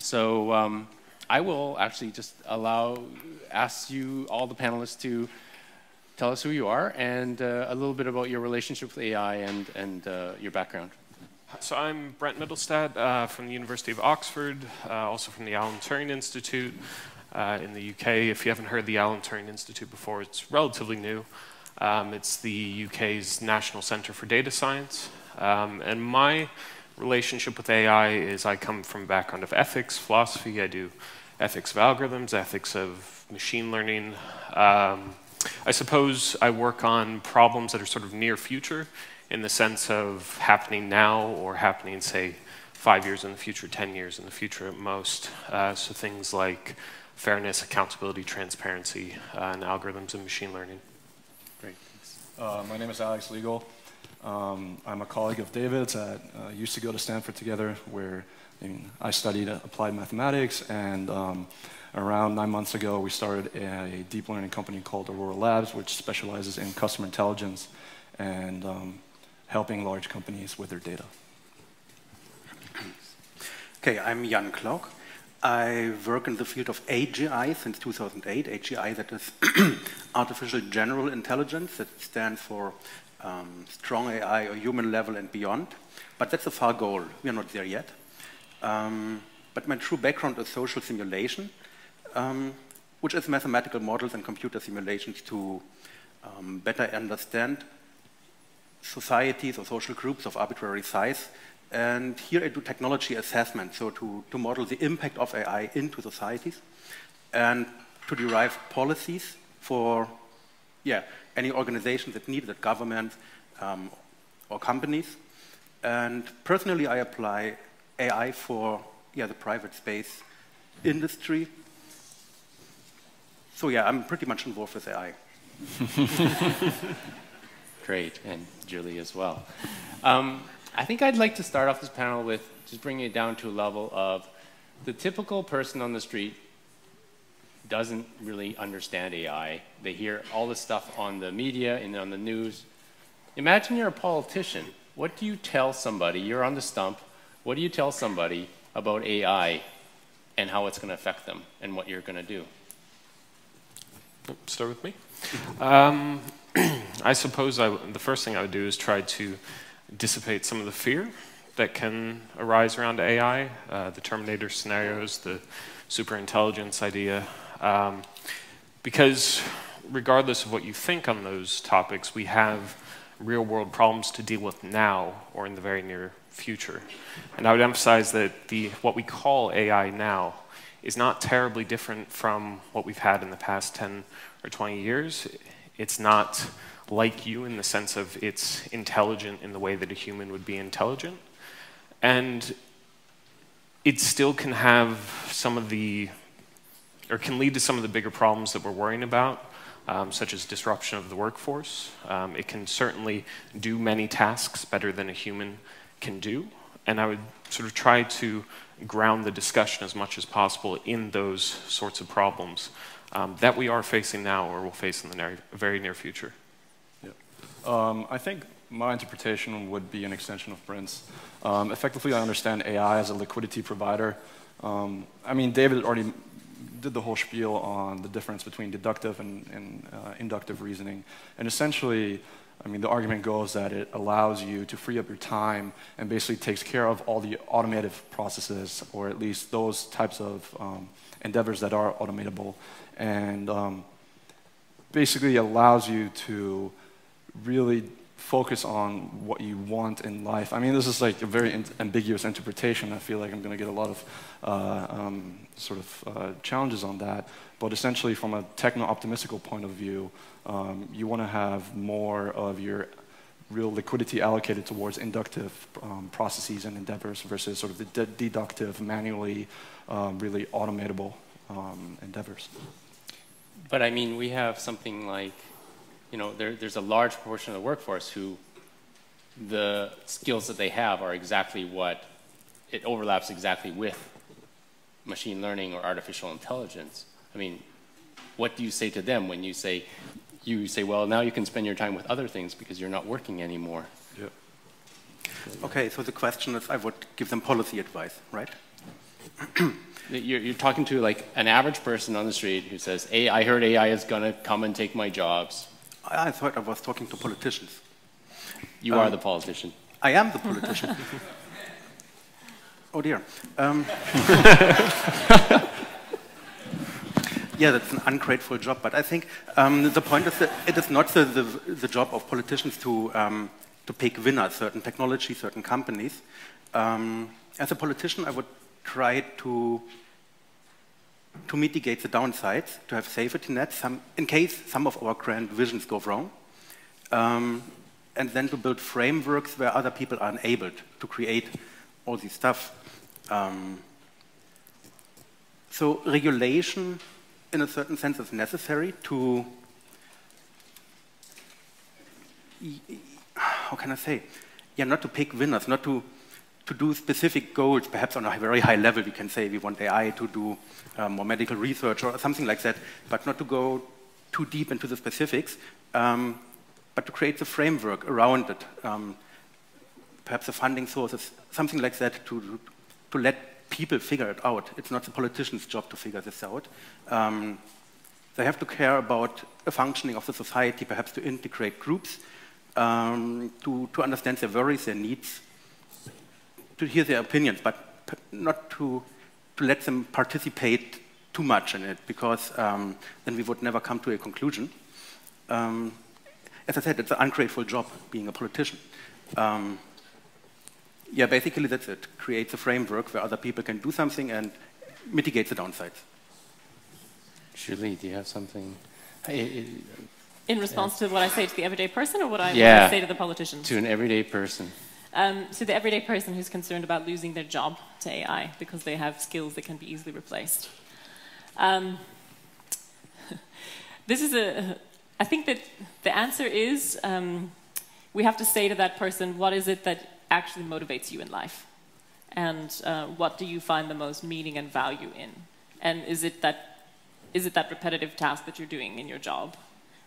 So I will actually just ask you, all the panelists, to tell us who you are and a little bit about your relationship with AI and your background. So I'm Brent Middlestad from the University of Oxford, also from the Alan Turing Institute in the UK. If you haven't heard the Alan Turing Institute before, it's relatively new. It's the UK's National Centre for Data Science. And my relationship with AI is I come from a background of ethics, philosophy. I do ethics of algorithms, ethics of machine learning. I suppose I work on problems that are sort of near future in the sense of happening now or happening, say, 5 years in the future, 10 years in the future at most. So things like fairness, accountability, transparency, and algorithms and machine learning. Great, thanks. My name is Alex Legal. I'm a colleague of David's. Used to go to Stanford together, where I studied applied mathematics, and around 9 months ago, we started a deep learning company called Aurora Labs, which specializes in customer intelligence and helping large companies with their data. Okay, I'm Jan Klauk. I work in the field of AGI since 2008. AGI, that is Artificial General Intelligence. That stands for strong AI or human level and beyond. But that's a far goal. We are not there yet. But my true background is social simulation, which is mathematical models and computer simulations to better understand societies or social groups of arbitrary size. And here I do technology assessment, so to model the impact of AI into societies and to derive policies for any organizations that need it, government or companies. And personally, I apply AI for the private space industry. So I'm pretty much involved with AI. Great, and Julie as well. I think I'd like to start off this panel with just bringing it down to a level of the typical person on the street doesn't really understand AI. They hear all this stuff on the media and on the news. Imagine you're a politician. What do you tell somebody? You're on the stump. What do you tell somebody about AI and how it's going to affect them and what you're going to do? Start with me. I suppose the first thing I would do is try to dissipate some of the fear that can arise around AI, the Terminator scenarios, the superintelligence idea. Because regardless of what you think on those topics, we have real-world problems to deal with now or in the very near future. And I would emphasize that what we call AI now is not terribly different from what we've had in the past 10 or 20 years. It's not like you in the sense of it's intelligent in the way that a human would be intelligent. And it still can have can lead to some of the bigger problems that we're worrying about, such as disruption of the workforce. It can certainly do many tasks better than a human can do. And I would sort of try to ground the discussion as much as possible in those sorts of problems that we are facing now or will face in the very near future. I think my interpretation would be an extension of Brent's. Effectively, I understand AI as a liquidity provider. I mean, David already did the whole spiel on the difference between deductive and inductive reasoning. And essentially, I mean, the argument goes that it allows you to free up your time and basically takes care of all the automated processes, or at least those types of endeavors that are automatable, and basically allows you to really focus on what you want in life. I mean, this is like a very ambiguous interpretation. I feel like I'm going to get a lot of challenges on that. But essentially, from a techno-optimistical point of view, you want to have more of your real liquidity allocated towards inductive processes and endeavors versus sort of the deductive, manually, really automatable endeavors. But I mean, we have something like, there's a large proportion of the workforce who the skills that they have are exactly what it overlaps exactly with machine learning or artificial intelligence. I mean, what do you say to them when you say, well, now you can spend your time with other things because you're not working anymore? Yeah. Okay, so the question is, I would give them policy advice, right? you're talking to like an average person on the street who says, hey, I heard AI is going to come and take my jobs. I thought I was talking to politicians. You are the politician. I am the politician. Oh dear. Yeah, that's an ungrateful job, but I think the point is that it is not the job of politicians to pick winners, certain technology, certain companies. As a politician, I would try to mitigate the downsides, to have safety nets in case some of our grand visions go wrong, and then to build frameworks where other people are enabled to create all this stuff. So regulation, in a certain sense, is necessary to, how can I say? Yeah, not to pick winners, not to do specific goals, perhaps on a very high level. We can say we want AI to do more medical research or something like that, but not to go too deep into the specifics, but to create the framework around it. Perhaps the funding sources, something like that, to let people figure it out. It's not the politician's job to figure this out. They have to care about the functioning of the society, perhaps to integrate groups, to understand their worries, their needs, to hear their opinions, but not to let them participate too much in it, because then we would never come to a conclusion. As I said, it's an ungrateful job being a politician. Yeah, basically that's it. Create a framework where other people can do something and mitigate the downsides. Julie, do you have something? In response to what I say to the everyday person, or what I say to the politicians? To an everyday person. To the everyday person who's concerned about losing their job to AI because they have skills that can be easily replaced. I think that the answer is we have to say to that person, what is it that actually motivates you in life? And what do you find the most meaning and value in? And is it that repetitive task that you're doing in your job?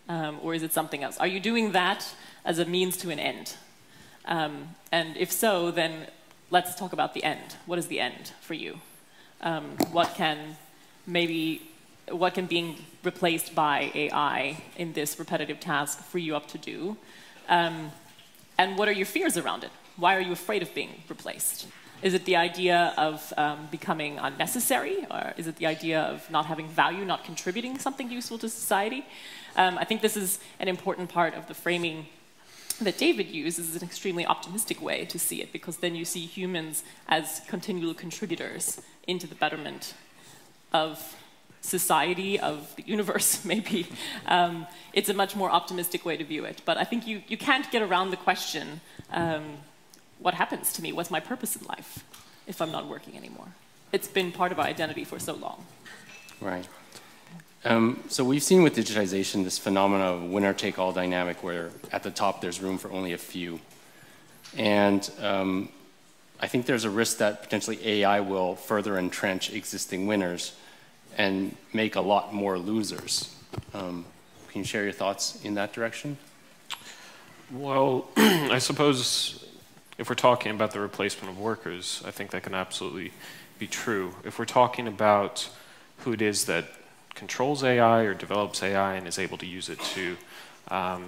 Or is it something else? Are you doing that as a means to an end? And if so, then let's talk about the end. What is the end for you? What can being replaced by AI in this repetitive task free you up to do? And what are your fears around it? Why are you afraid of being replaced? Is it the idea of becoming unnecessary? Or is it the idea of not having value, not contributing something useful to society? I think this is an important part of the framing that David used. Is an extremely optimistic way to see it, because then you see humans as continual contributors into the betterment of society, of the universe, maybe. It's a much more optimistic way to view it. But I think you can't get around the question, what happens to me? What's my purpose in life if I'm not working anymore? It's been part of our identity for so long. Right. So we've seen with digitization this phenomenon of winner-take-all dynamic, where at the top there's room for only a few. And I think there's a risk that potentially AI will further entrench existing winners and make a lot more losers. Can you share your thoughts in that direction? Well, I suppose if we're talking about the replacement of workers, I think that can absolutely be true. If we're talking about who it is that controls AI or develops AI and is able to use it to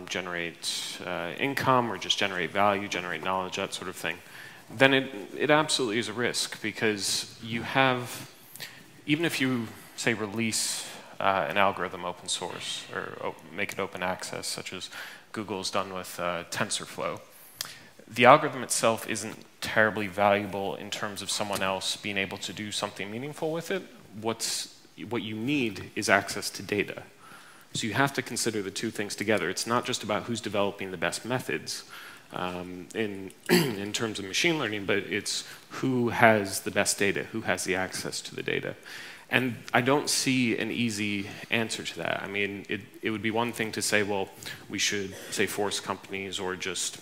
generate income or just generate value, generate knowledge, that sort of thing, then it absolutely is a risk, because you have, even if you, say, release an algorithm open source or make it open access, such as Google's done with TensorFlow, the algorithm itself isn't terribly valuable in terms of someone else being able to do something meaningful with it. What you need is access to data. So you have to consider the two things together. It's not just about who's developing the best methods in terms of machine learning, but it's who has the best data, who has the access to the data. And I don't see an easy answer to that. I mean, it would be one thing to say, well, we should, say, force companies or just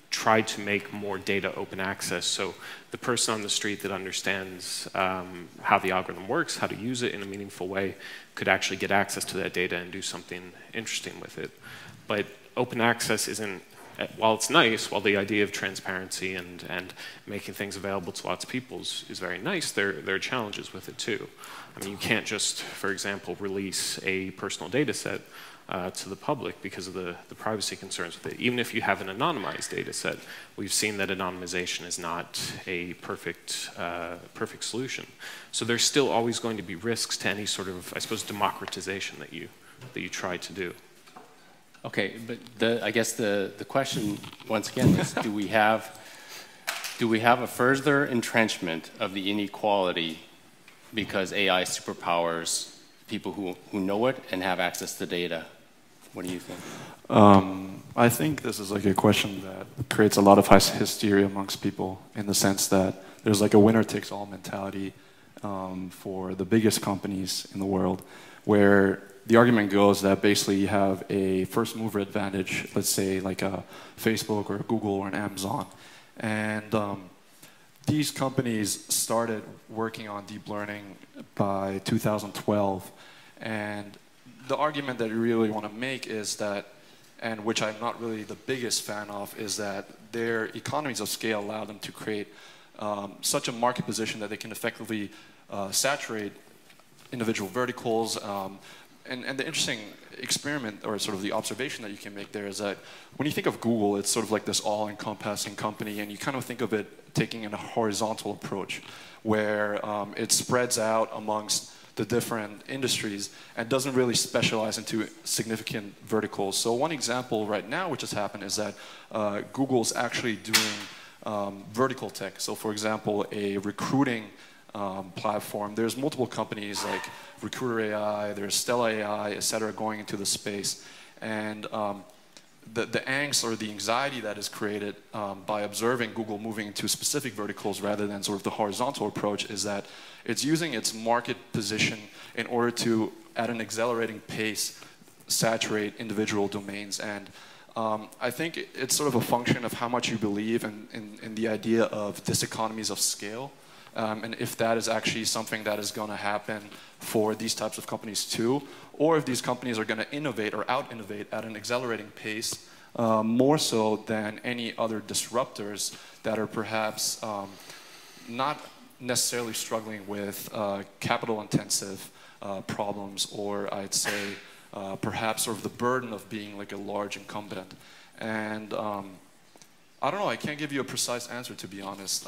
try to make more data open access, so the person on the street that understands how the algorithm works, how to use it in a meaningful way, could actually get access to that data and do something interesting with it. But open access isn't while it's nice, while the idea of transparency and making things available to lots of people is very nice, there are challenges with it too. I mean, you can't just, for example, release a personal data set to the public because of the privacy concerns with it. Even if you have an anonymized data set, we've seen that anonymization is not a perfect solution. So there's still always going to be risks to any sort of, I suppose, democratization that you try to do. Okay, but I guess the question once again is, do we have a further entrenchment of the inequality because AI superpowers people who know it and have access to data? What do you think? I think this is like a question that creates a lot of hysteria amongst people, in the sense that there's like a winner-takes-all mentality for the biggest companies in the world, where the argument goes that basically you have a first mover advantage, let's say like a Facebook or a Google or an Amazon. And these companies started working on deep learning by 2012. And the argument that you really want to make is that, and which I'm not really the biggest fan of, is that their economies of scale allow them to create such a market position that they can effectively saturate individual verticals. And the interesting experiment, or sort of the observation that you can make there, is that when you think of Google, it's sort of like this all-encompassing company, and you kind of think of it taking a horizontal approach, where it spreads out amongst the different industries and doesn't really specialize into significant verticals. So one example right now which has happened is that Google's actually doing vertical tech. So for example, a recruiting platform. There's multiple companies like Recruiter AI, there's Stella AI, et cetera, going into the space. And the angst or the anxiety that is created by observing Google moving into specific verticals rather than sort of the horizontal approach is that it's using its market position in order to, at an accelerating pace, saturate individual domains. And I think it's sort of a function of how much you believe in the idea of diseconomies of scale. And if that is actually something that is going to happen for these types of companies too, or if these companies are going to innovate or out-innovate at an accelerating pace, more so than any other disruptors that are perhaps not necessarily struggling with capital-intensive problems, or I'd say perhaps sort of the burden of being like a large incumbent. And I don't know, I can't give you a precise answer, to be honest.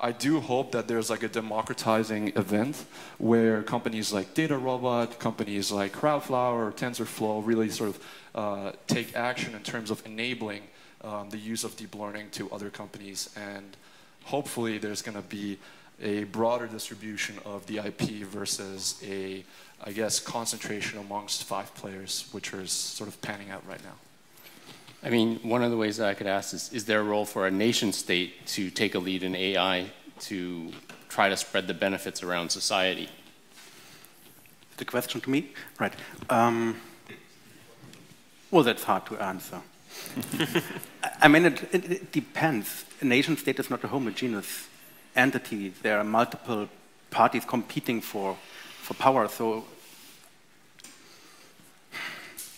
I do hope that there's like a democratizing event where companies like DataRobot, companies like Crowdflower or TensorFlow really sort of take action in terms of enabling the use of deep learning to other companies. And hopefully there's going to be a broader distribution of the IP versus a, I guess, concentration amongst 5 players, which is sort of panning out right now. I mean, one of the ways that I could ask is there a role for a nation state to take a lead in AI to try to spread the benefits around society? The question to me? Right. Well, that's hard to answer. I mean, it depends. A nation state is not a homogeneous entity. There are multiple parties competing for power. So,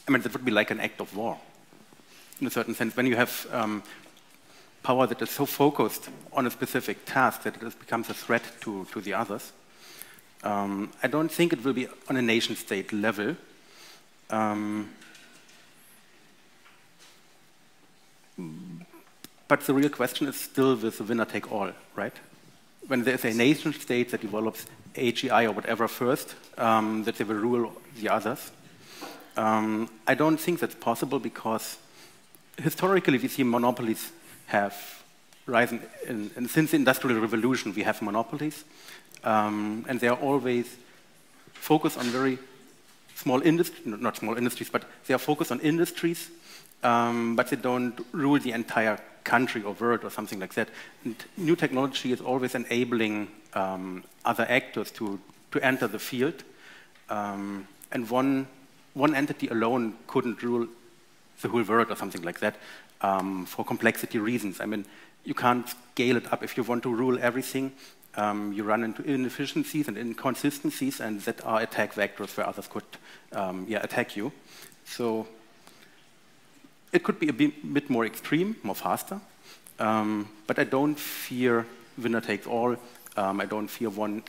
I mean, that would be like an act of war, in a certain sense. When you have power that is so focused on a specific task that it becomes a threat to the others. I don't think it will be on a nation-state level. But the real question is still with the winner-take-all, right? When there's a nation-state that develops AGI or whatever first, that they will rule the others. I don't think that's possible because historically we see monopolies have risen, and since the Industrial Revolution we have monopolies, and they are always focused on very small industries, not small industries, but they are focused on industries, but they don't rule the entire country or world or something like that. And new technology is always enabling other actors to enter the field, and one entity alone couldn't rule the whole world or something like that for complexity reasons. I mean, you can't scale it up. If you want to rule everything, you run into inefficiencies and inconsistencies, and that are attack vectors where others could attack you. So it could be a bit more extreme, more faster, but I don't fear winner takes all. I don't fear one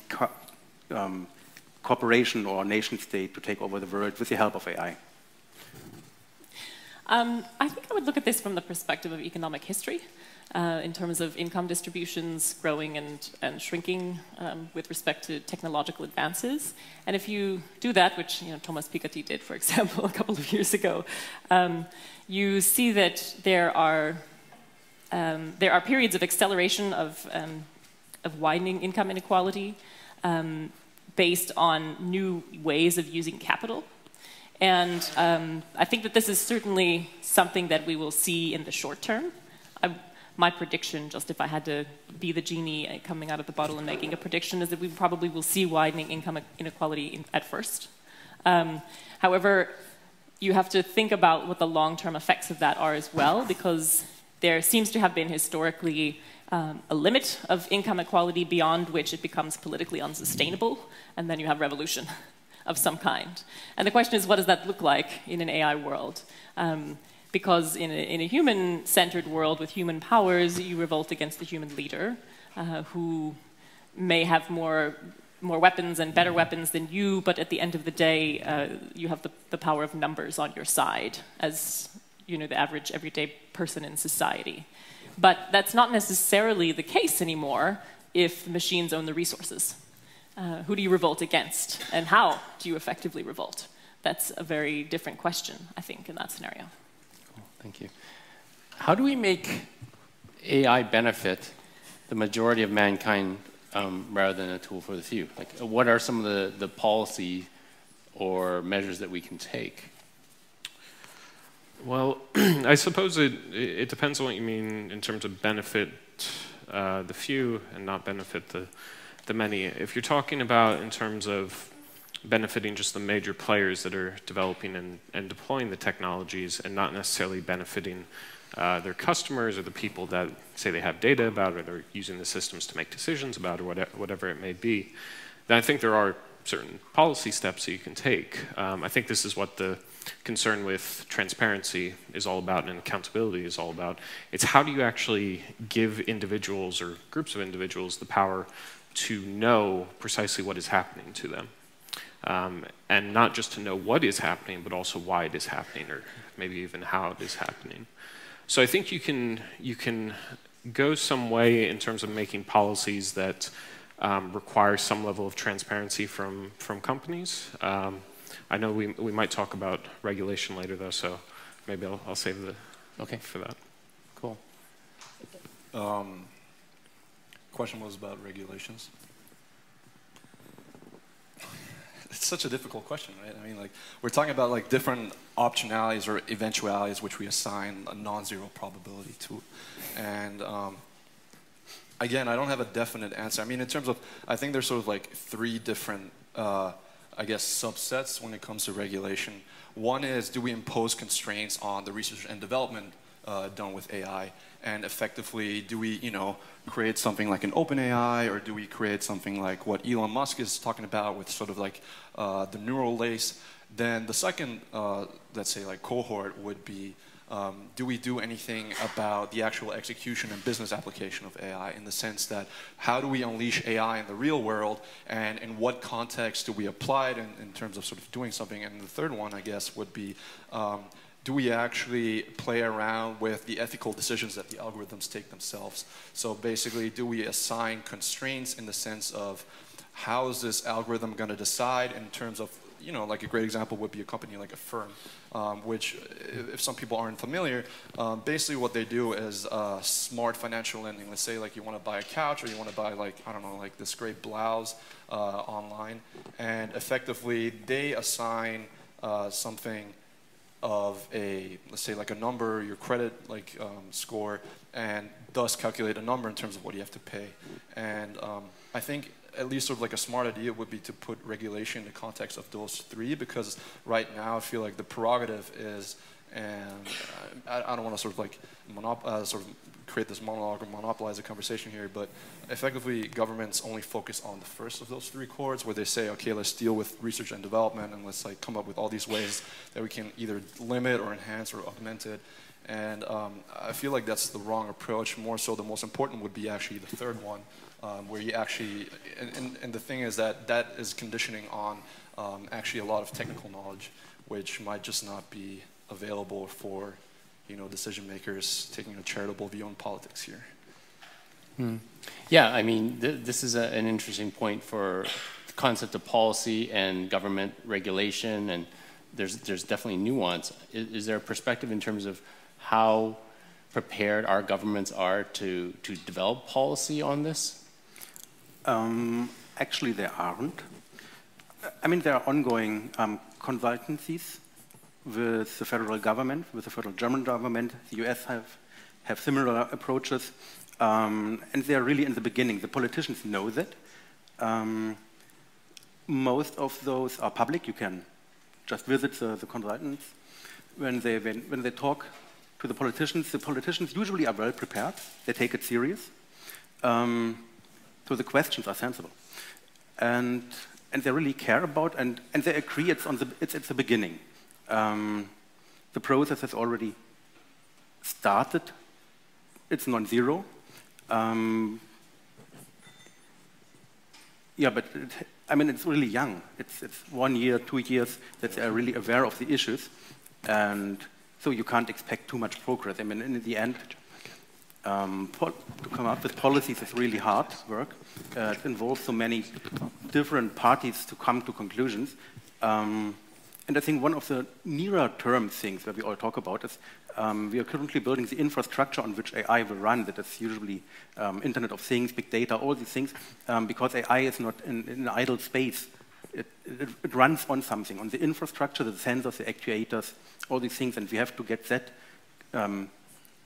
corporation or nation state to take over the world with the help of AI. I think I would look at this from the perspective of economic history, in terms of income distributions growing and shrinking with respect to technological advances. And if you do that, which Thomas Piketty did, for example, a couple of years ago, you see that there are periods of acceleration of widening income inequality based on new ways of using capital. And I think that this is certainly something that we will see in the short term. My prediction, just if I had to be the genie coming out of the bottle and making a prediction, is that we probably will see widening income inequality at first. However, you have to think about what the long-term effects of that are as well, because there seems to have been historically a limit of income equality beyond which it becomes politically unsustainable, and then you have revolution of some kind. And the question is, what does that look like in an AI world? Because in a human-centered world with human powers, you revolt against the human leader who may have more weapons and better weapons than you, but at the end of the day, you have the power of numbers on your side as the average everyday person in society. But that's not necessarily the case anymore if the machines own the resources. Who do you revolt against, and how do you effectively revolt? That's a very different question, I think, in that scenario. Cool. Thank you. How do we make AI benefit the majority of mankind rather than a tool for the few? Like, what are some of the policy or measures that we can take? Well, I suppose it depends on what you mean in terms of benefit the few and not benefit the many. If you're talking about in terms of benefiting just the major players that are developing and deploying the technologies and not necessarily benefiting their customers or the people that say they have data about it or they're using the systems to make decisions about or whatever it may be, then I think there are certain policy steps that you can take. I think this is what the concern with transparency is all about and accountability is all about. It's how do you actually give individuals or groups of individuals the power to know precisely what is happening to them. And not just to know what is happening, but also why it is happening, or maybe even how it is happening. So I think you can go some way in terms of making policies that require some level of transparency from companies. I know we might talk about regulation later, though, so maybe I'll save for that. Cool. Question was about regulations. It's such a difficult question, right? I mean, like, we're talking about like different optionalities or eventualities which we assign a non-zero probability to. And again, I don't have a definite answer. I mean, in terms of, I think there's sort of like three different, I guess, subsets when it comes to regulation. One is, do we impose constraints on the research and development done with AI? And effectively, do we, create something like an open AI, or do we create something like what Elon Musk is talking about with sort of like the neural lace? Then the second, let's say, like cohort would be, do we do anything about the actual execution and business application of AI, in the sense that how do we unleash AI in the real world, and in what context do we apply it in terms of sort of doing something? And the third one, I guess, would be, do we actually play around with the ethical decisions that the algorithms take themselves? So basically, do we assign constraints in the sense of how is this algorithm going to decide in terms of, like a great example would be a company like a firm, which, if some people aren't familiar, basically what they do is smart financial lending. Let's say like you want to buy a couch, or you want to buy like, I don't know, like this great blouse online, and effectively they assign something of a, let's say like a number, your credit score, and thus calculate a number in terms of what you have to pay. And I think at least sort of like a smart idea would be to put regulation in the context of those three, because right now I feel like the prerogative is, and I don't want to sort of like sort of create this monologue or monopolize the conversation here, but effectively governments only focus on the first of those three chords, where they say, okay, let's deal with research and development, and let's like come up with all these ways that we can either limit or enhance or augment it. And I feel like that's the wrong approach. More so, the most important would be actually the third one, where you actually, and the thing is that that is conditioning on actually a lot of technical knowledge, which might just not be available for, decision makers taking a charitable view on politics here. Yeah, I mean, this is an interesting point for the concept of policy and government regulation, and there's definitely nuance. Is there a perspective in terms of how prepared our governments are to develop policy on this? Actually, there aren't. I mean, there are ongoing consultancies with the federal government, with the federal German government. The US have similar approaches, and they're really in the beginning. The politicians know that. Most of those are public. You can just visit the consultants. When they talk to the politicians usually are well prepared. They take it serious. So the questions are sensible. And they really care about, and they agree it's at the beginning. The process has already started. It's non-zero. Yeah, but I mean, it's really young. It's 1 year, 2 years that they are really aware of the issues. And so you can't expect too much progress. I mean, in the end, to come up with policies is really hard work. It involves so many different parties to come to conclusions. And I think one of the nearer term things that we all talk about is we are currently building the infrastructure on which AI will run. That is usually Internet of Things, big data, all these things, because AI is not in an idle space. It runs on something, on the infrastructure, the sensors, the actuators, all these things, and we have to get that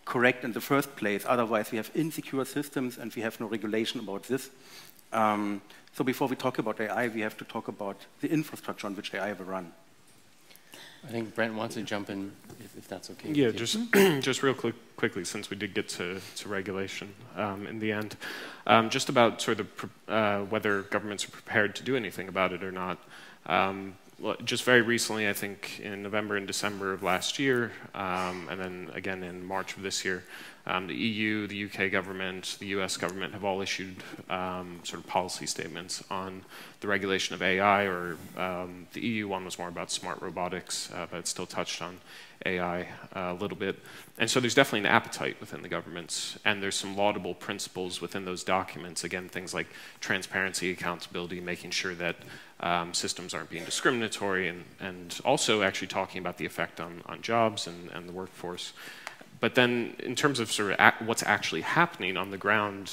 correct in the first place. Otherwise, we have insecure systems, and we have no regulation about this. So before we talk about AI, we have to talk about the infrastructure on which AI will run. I think Brent wants to jump in, if that's okay. Yeah, just real quickly, since we did get to regulation in the end, just about sort of whether governments are prepared to do anything about it or not. Just very recently, I think in November and December of last year, and then again in March of this year, the EU, the UK government, the US government have all issued sort of policy statements on the regulation of AI, or the EU one was more about smart robotics, but it still touched on AI a little bit. And so there's definitely an appetite within the governments, and there's some laudable principles within those documents. Again, things like transparency, accountability, making sure that systems aren't being discriminatory, and also actually talking about the effect on jobs and the workforce. But then in terms of sort of what's actually happening on the ground,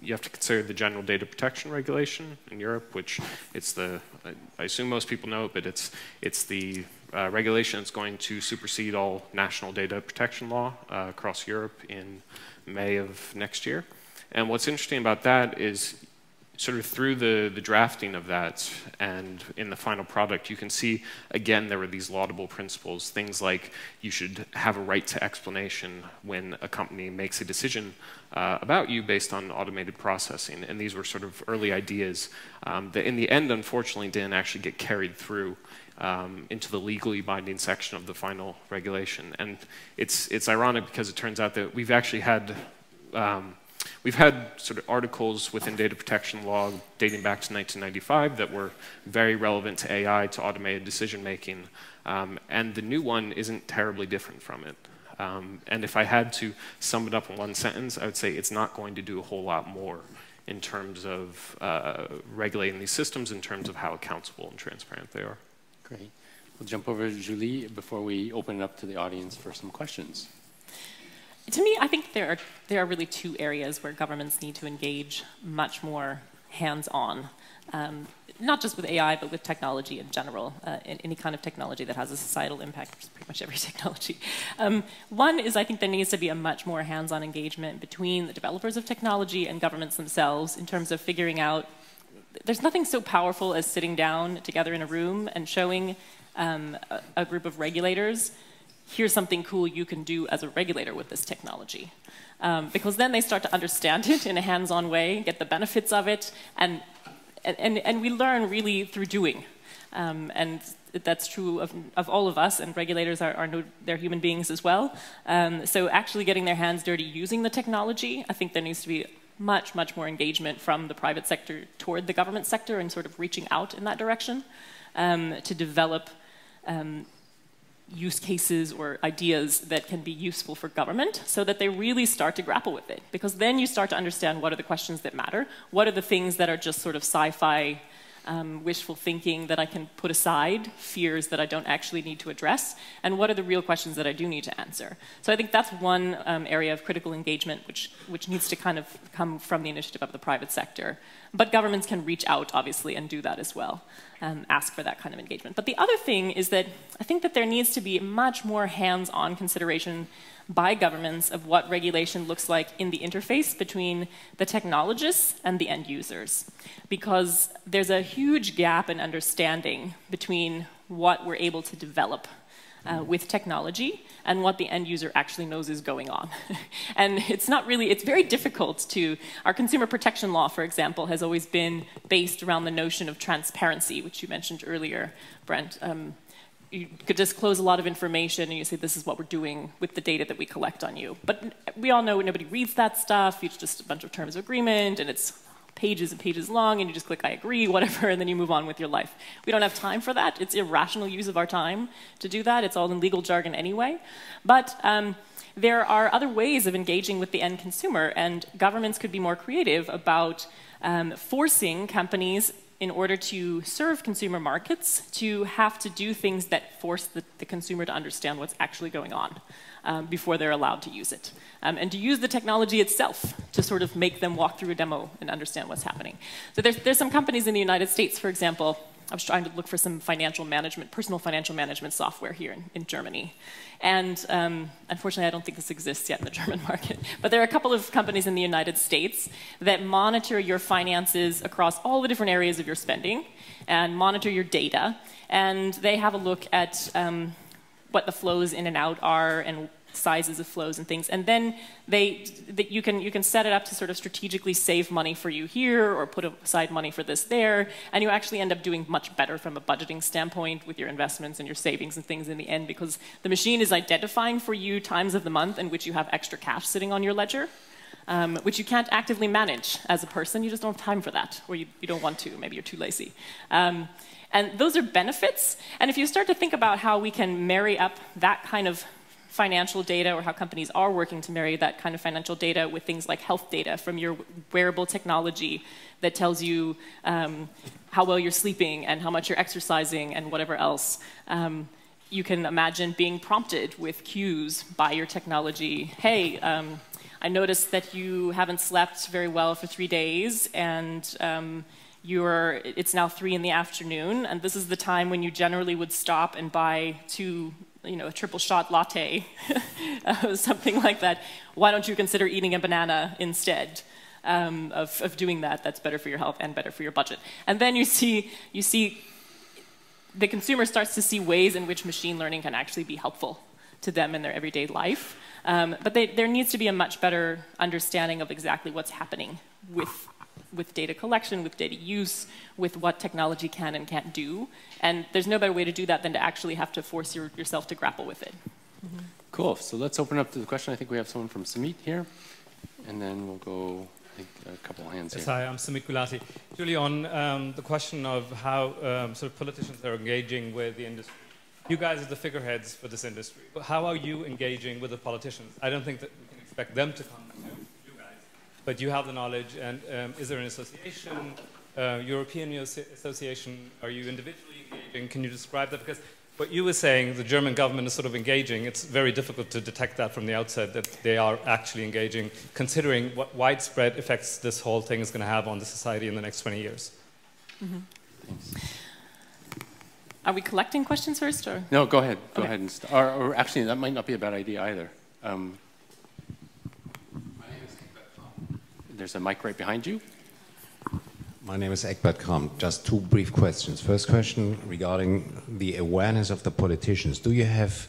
you have to consider the General Data Protection Regulation in Europe, which it's the, I assume most people know it, but it's the regulation that's going to supersede all national data protection law across Europe in May of next year. And what's interesting about that is sort of through the drafting of that and in the final product, you can see, again, there were these laudable principles, things like you should have a right to explanation when a company makes a decision about you based on automated processing. And these were sort of early ideas that in the end, unfortunately, didn't actually get carried through into the legally binding section of the final regulation. And it's ironic because it turns out that we've actually had we've had sort of articles within data protection law dating back to 1995 that were very relevant to AI, to automated decision making, and the new one isn't terribly different from it. And if I had to sum it up in one sentence, I would say it's not going to do a whole lot more in terms of regulating these systems, in terms of how accountable and transparent they are. Great. We'll jump over to Julie before we open it up to the audience for some questions. To me, I think there are really two areas where governments need to engage much more hands-on, not just with AI, but with technology in general, any kind of technology that has a societal impact, pretty much every technology. One is, I think there needs to be a much more hands-on engagement between the developers of technology and governments themselves in terms of figuring out, there's nothing so powerful as sitting down together in a room and showing a group of regulators, here's something cool you can do as a regulator with this technology. Because then they start to understand it in a hands-on way, get the benefits of it, and we learn really through doing. And that's true of all of us, and regulators they're human beings as well. So actually getting their hands dirty using the technology, I think there needs to be much, much more engagement from the private sector toward the government sector and sort of reaching out in that direction to develop use cases or ideas that can be useful for government so that they really start to grapple with it. Because then you start to understand what are the questions that matter, what are the things that are just sort of sci-fi wishful thinking that I can put aside, fears that I don't actually need to address, and what are the real questions that I do need to answer. So I think that's one area of critical engagement which needs to kind of come from the initiative of the private sector. But governments can reach out, obviously, and do that as well, ask for that kind of engagement. But the other thing is that I think that there needs to be much more hands-on consideration by governments of what regulation looks like in the interface between the technologists and the end users. Because there's a huge gap in understanding between what we're able to develop with technology and what the end user actually knows is going on. And it's very difficult to, our consumer protection law, for example, has always been based around the notion of transparency, which you mentioned earlier, Brent. You could disclose a lot of information and you say, this is what we're doing with the data that we collect on you. But we all know nobody reads that stuff. It's just a bunch of terms of agreement and it's pages and pages long and you just click I agree, whatever, and then you move on with your life. We don't have time for that. It's irrational use of our time to do that. It's all in legal jargon anyway. But there are other ways of engaging with the end consumer, and governments could be more creative about forcing companies in order to serve consumer markets to have to do things that force the consumer to understand what's actually going on before they're allowed to use it. And to use the technology itself to sort of make them walk through a demo and understand what's happening. So there's some companies in the United States, for example. I was trying to look for some personal financial management software here in Germany. And unfortunately, I don't think this exists yet in the German market. But there are a couple of companies in the United States that monitor your finances across all the different areas of your spending and monitor your data. And they have a look at what the flows in and out are and sizes of flows and things, and then you can set it up to sort of strategically save money for you here or put aside money for this there, and you actually end up doing much better from a budgeting standpoint with your investments and your savings and things in the end, because the machine is identifying for you times of the month in which you have extra cash sitting on your ledger, which you can't actively manage as a person. You just don't have time for that, or you don't want to. Maybe you're too lazy. And those are benefits, and if you start to think about how we can marry up that kind of financial data, or how companies are working to marry that kind of financial data with things like health data from your wearable technology that tells you how well you're sleeping and how much you're exercising and whatever else. You can imagine being prompted with cues by your technology. Hey, I noticed that you haven't slept very well for 3 days, and it's now 3 in the afternoon, and this is the time when you generally would stop and buy a triple shot latte, something like that. Why don't you consider eating a banana instead of doing that? That's better for your health and better for your budget. And then you see the consumer starts to see ways in which machine learning can actually be helpful to them in their everyday life. But there needs to be a much better understanding of exactly what's happening with data collection, with data use, with what technology can and can't do. And there's no better way to do that than to actually have to force yourself to grapple with it. Mm-hmm. Cool. So let's open up to the question. I think we have someone from Samit here. And then we'll go, I think, a couple of hands here. Yes, hi, I'm Samit Gulati. Julie, on the question of how sort of politicians are engaging with the industry. You guys are the figureheads for this industry. How are you engaging with the politicians? I don't think that we can expect them to come to you guys. But you have the knowledge, and is there an association, European association? Are you individually engaging? Can you describe that? Because what you were saying, the German government is sort of engaging. It's very difficult to detect that from the outset, that they are actually engaging, considering what widespread effects this whole thing is going to have on the society in the next 20 years. Mm-hmm. Thanks. Are we collecting questions first, or? No, go ahead. Go ahead and start. Or actually, that might not be a bad idea either. There's a mic right behind you. My name is Egbert Kram. Just 2 brief questions. First question regarding the awareness of the politicians. Do you have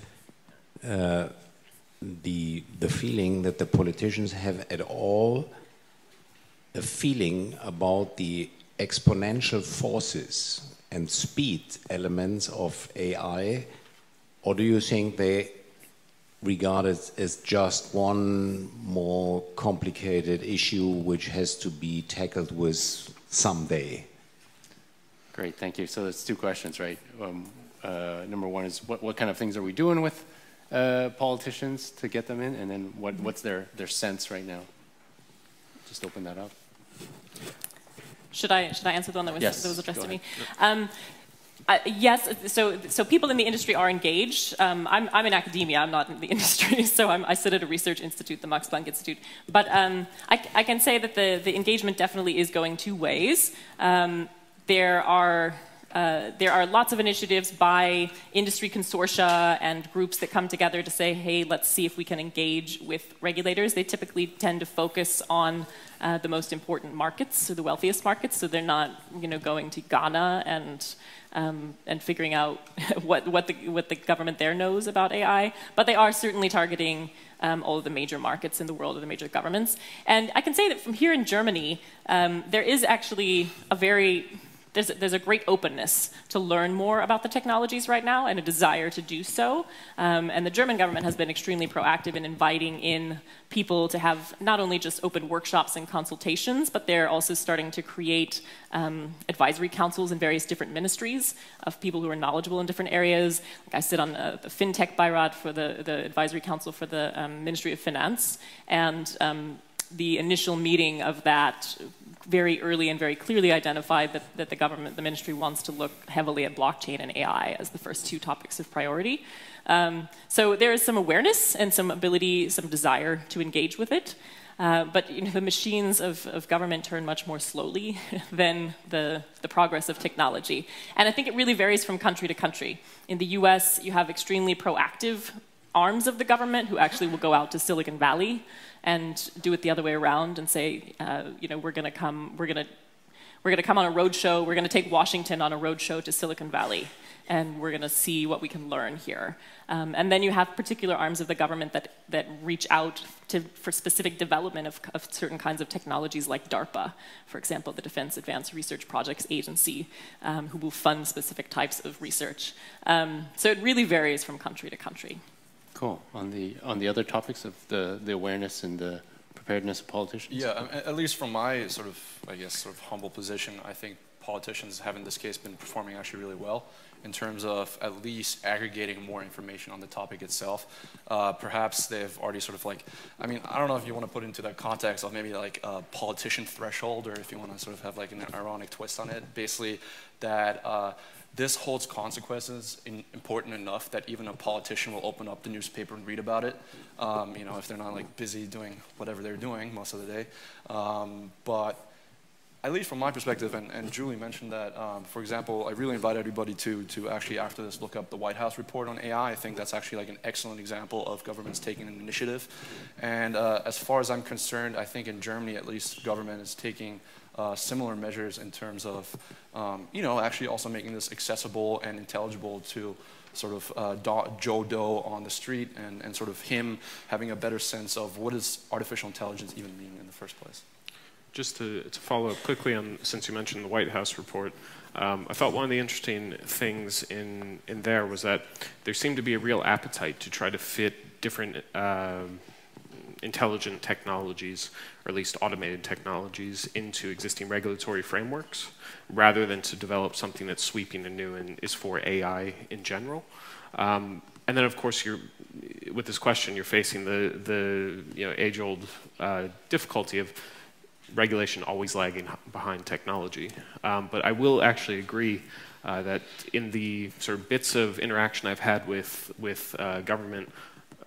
the feeling that the politicians have at all a feeling about the exponential forces and speed elements of AI, or do you think they regard it as just one more complicated issue which has to be tackled with someday? Great, thank you. So that's two questions, right? Number one is what kind of things are we doing with politicians to get them in, and then what's their sense right now? Just open that up. Should I answer the one that was, yes, that was addressed to me? Yes, so people in the industry are engaged. I'm in academia, I'm not in the industry, so I sit at a research institute, the Max Planck Institute. But I can say that the engagement definitely is going two ways. There are lots of initiatives by industry consortia and groups that come together to say, hey, let's see if we can engage with regulators. They typically tend to focus on the most important markets, so the wealthiest markets, so they're not going to Ghana and figuring out what the government there knows about AI, but they are certainly targeting all of the major markets in the world, or the major governments. And I can say that from here in Germany, there is actually there's a great openness to learn more about the technologies right now, and a desire to do so. And the German government has been extremely proactive in inviting in people to have not only just open workshops and consultations, but they're also starting to create advisory councils in various different ministries of people who are knowledgeable in different areas. Like I sit on the FinTech Beirat for the advisory council for the Ministry of Finance, and the initial meeting of that very early and very clearly identified that the government, the ministry, wants to look heavily at blockchain and AI as the first two topics of priority. So there is some awareness and some ability, some desire to engage with it. But the machines of government turn much more slowly than the progress of technology. And I think it really varies from country to country. In the US, you have extremely proactive arms of the government who actually will go out to Silicon Valley and do it the other way around and say, we're going to come on a road show. We're going to take Washington on a road show to Silicon Valley, and we're going to see what we can learn here. And then you have particular arms of the government that reach out for specific development of certain kinds of technologies, like DARPA, for example, the Defense Advanced Research Projects Agency, who will fund specific types of research. So it really varies from country to country. Cool. On the other topics of the awareness and the preparedness of politicians? Yeah, at least from my sort of humble position, I think politicians have in this case been performing actually really well in terms of at least aggregating more information on the topic itself. Perhaps they've already I don't know if you want to put into that context of maybe like a politician threshold, or if you want to sort of have like an ironic twist on it, basically that this holds consequences important enough that even a politician will open up the newspaper and read about it, if they're not like busy doing whatever they're doing most of the day. But at least from my perspective, and Julie mentioned that, for example, I really invite everybody to actually after this look up the White House report on AI. I think that's actually like an excellent example of governments taking an initiative. And as far as I'm concerned, I think in Germany at least, government is taking similar measures in terms of, actually also making this accessible and intelligible to sort of Joe Doe on the street, and sort of him having a better sense of what does artificial intelligence even mean in the first place. Just to follow up quickly on, since you mentioned the White House report, I thought one of the interesting things in there was that there seemed to be a real appetite to try to fit different intelligent technologies, or at least automated technologies, into existing regulatory frameworks, rather than to develop something that's sweeping and new and is for AI in general. And then, of course, with this question, you're facing the age-old difficulty of regulation always lagging behind technology. But I will actually agree that in the sort of bits of interaction I've had with government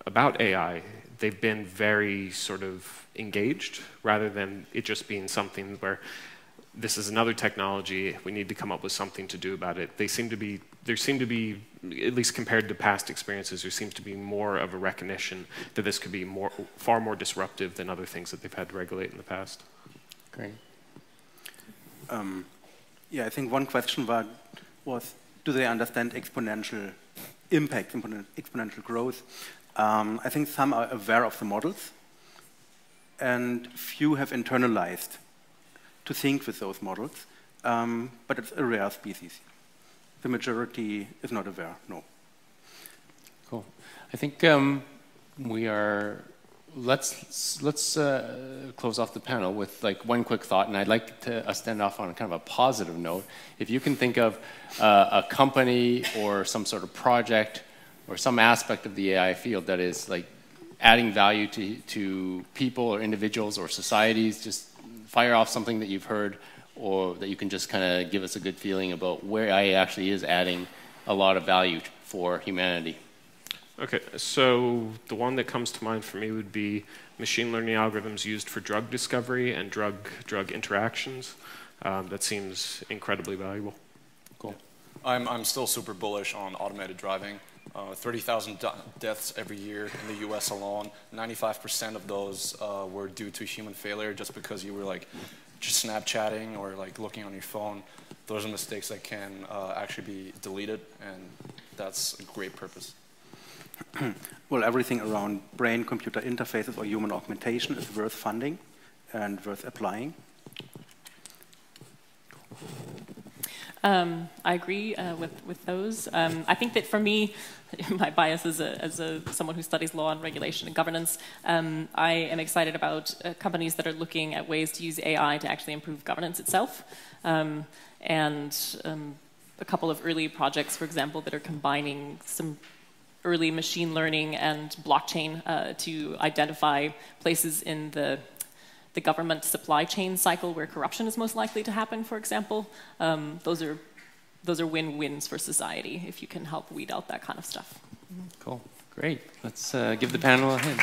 about AI, they've been very sort of engaged, rather than it just being something where this is another technology, we need to come up with something to do about it. There seem to be, at least compared to past experiences, there seems to be more of a recognition that this could be far more disruptive than other things that they've had to regulate in the past. Great. Yeah, I think one question was, do they understand exponential impact, exponential growth? I think some are aware of the models, and few have internalized to think with those models, but it's a rare species. the majority is not aware, no. Cool. I think we are. Let's close off the panel with like one quick thought, and I'd like to us to end off on kind of a positive note. If you can think of a company or some sort of project or some aspect of the AI field that is like adding value to people or individuals or societies, just fire off something that you've heard or that you can just kind of give us a good feeling about where AI actually is adding a lot of value for humanity. Okay, so the one that comes to mind for me would be machine learning algorithms used for drug discovery and drug interactions. That seems incredibly valuable. Cool. I'm still super bullish on automated driving. 30,000 deaths every year in the US alone. 95% of those were due to human failure just because you were like just Snapchatting or like looking on your phone. Those are mistakes that can actually be deleted, and that's a great purpose. Well, everything around brain-computer interfaces or human augmentation is worth funding and worth applying. I agree with those. I think that for me, my bias as someone who studies law and regulation and governance, I am excited about companies that are looking at ways to use AI to actually improve governance itself. And a couple of early projects, for example, that are combining some early machine learning and blockchain to identify places in the government supply chain cycle where corruption is most likely to happen, for example. Those are win-wins for society if you can help weed out that kind of stuff. Cool. Great. Let's give the panel a hand.